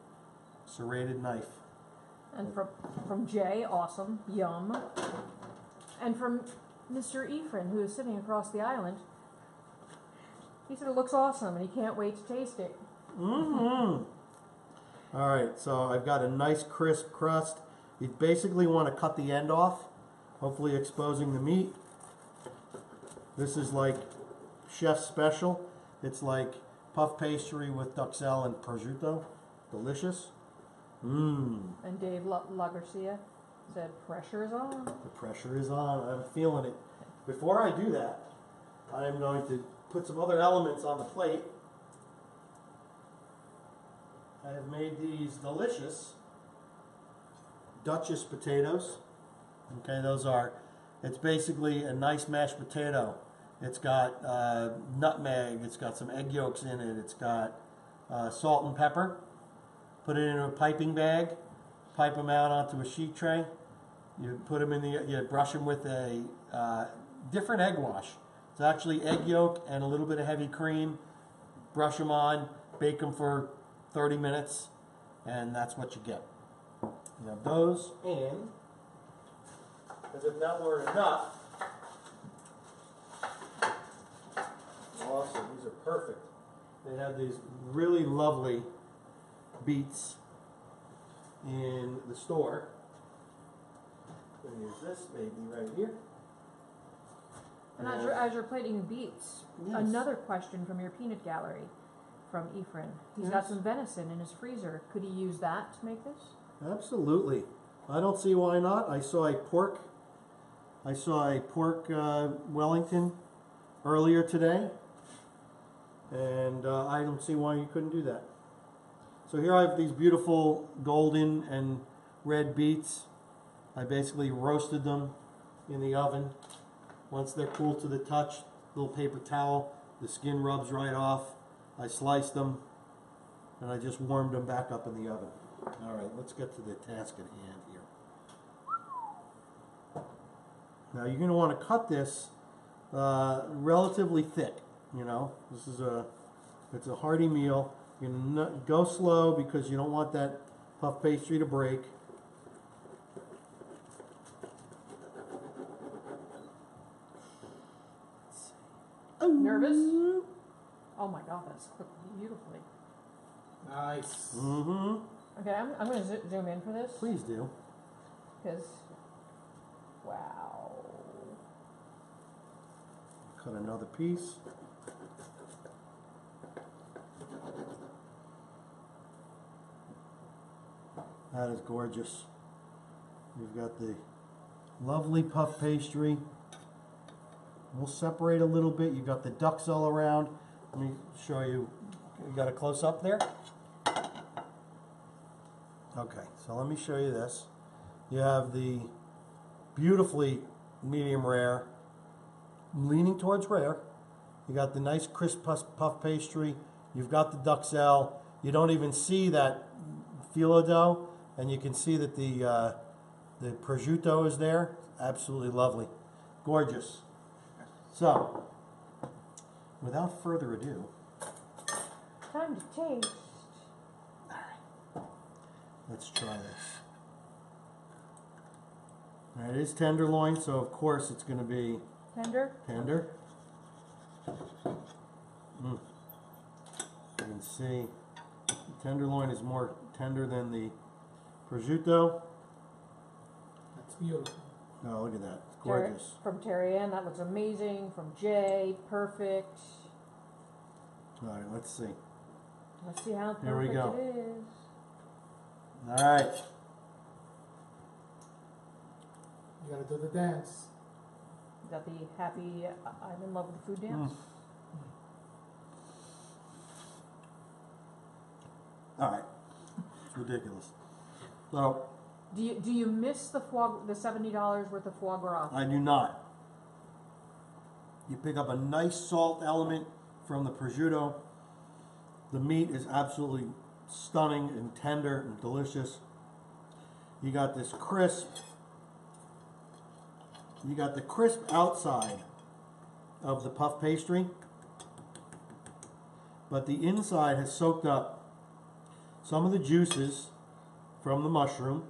knife. And from Jay, awesome, yum. And from Mr. Ephraim, who is sitting across the island, he said it looks awesome and he can't wait to taste it. Mm-hmm. All right, so I've got a nice crisp crust. You basically want to cut the end off, hopefully exposing the meat. This is like chef's special. It's like puff pastry with duxelle and prosciutto. Delicious. Mmm. And Dave La Garcia said, pressure is on. The pressure is on. I'm feeling it. Before I do that, I am going to put some other elements on the plate. I have made these delicious Duchess potatoes. Okay, it's basically a nice mashed potato. It's got nutmeg, it's got some egg yolks in it, it's got salt and pepper. Put it in a piping bag, pipe them out onto a sheet tray. You put them you brush them with a different egg wash. It's actually egg yolk and a little bit of heavy cream. Brush them on, bake them for 30 minutes, and that's what you get. You have those, and as if that weren't enough. Awesome, these are perfect. They have these really lovely beets in the store. And here's this baby right here. And as you're plating beets, Yes. another question from your peanut gallery from Ephraim. He's got some venison in his freezer. Could he use that to make this? Absolutely. I don't see why not. I saw a pork Wellington earlier today, and I don't see why you couldn't do that. So here I have these beautiful golden and red beets. I basically roasted them in the oven. Once they're cool to the touch, little paper towel, the skin rubs right off. I sliced them, and I just warmed them back up in the oven. All right, let's get to the task at hand here. Now you're going to want to cut this relatively thick. You know, it's a hearty meal. You go slow because you don't want that puff pastry to break. Nervous? Oh my God, that's cooked beautifully. Nice. Mm-hmm. Okay, I'm going to zoom in for this. Please do. Because, wow. Cut another piece. That is gorgeous. We've got the lovely puff pastry. We'll separate a little bit. You've got the duxelle around. Let me show you. You got a close up there? Okay, so let me show you this. You have the beautifully medium rare, leaning towards rare. You got the nice crisp puff pastry. You've got the duxelle. You don't even see that phyllo dough, and you can see that the prosciutto is there. Absolutely lovely. Gorgeous. So, without further ado, Time to taste. let's try this. Now, it is tenderloin, so of course it's going to be Tender? tender. You can see the tenderloin is more tender than the prosciutto. That's beautiful. Oh, look at that. It's gorgeous. From Terry Ann, that looks amazing. From Jay, perfect. All right, let's see. Let's see how Here we perfect go. it is. All right. You gotta do the dance. Is that the happy I'm in love with the food dance? All right. It's ridiculous. So, Do you miss the $70 worth of foie gras? I do not. You pick up a nice salt element from the prosciutto. The meat is absolutely stunning and tender and delicious. You got this crisp. You got the crisp outside of the puff pastry, but the inside has soaked up some of the juices from the mushroom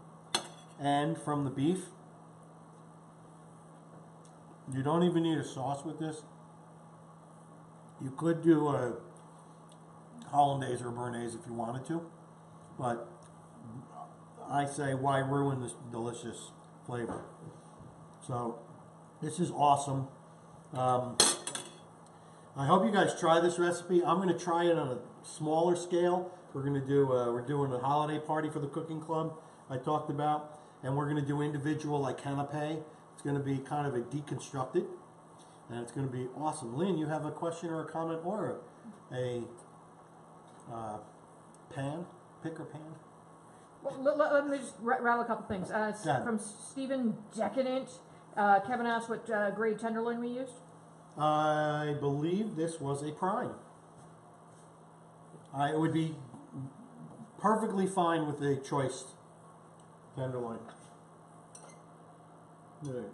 and from the beef. You don't even need a sauce with this. You could do a hollandaise or a béarnaise if you wanted to, but I say why ruin this delicious flavor? So this is awesome. I hope you guys try this recipe. I'm going to try it on a smaller scale. We're doing a holiday party for the cooking club I talked about, and we're going to do individual like canapé. It's going to be kind of a deconstructed, and it's going to be awesome. Lynn, you have a question or a comment or a picker pan? Well, let me just rattle a couple things. From Stephen Decadent, Kevin asked what grade tenderloin we used. I believe this was a prime. It would be perfectly fine with a choice tenderloin. I'm going to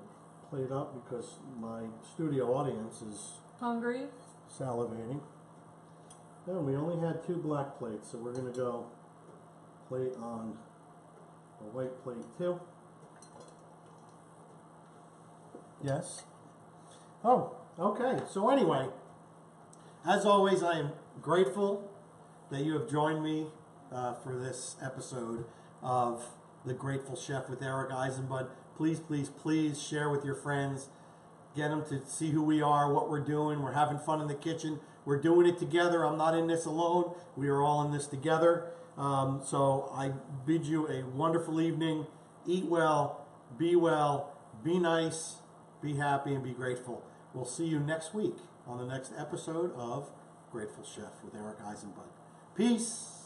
plate it up because my studio audience is Hungry? salivating. And we only had 2 black plates, so we're going to go plate on a white plate too. Yes. Oh, okay. So anyway, as always, I am grateful that you have joined me for this episode of The Grateful Chef with Eric Eisenbud. Please, please, please share with your friends. Get them to see who we are, what we're doing. We're having fun in the kitchen. We're doing it together. I'm not in this alone. We are all in this together. So I bid you a wonderful evening. Eat well, be nice, be happy, and be grateful. We'll see you next week on the next episode of Grateful Chef with Eric Eisenbud. Peace.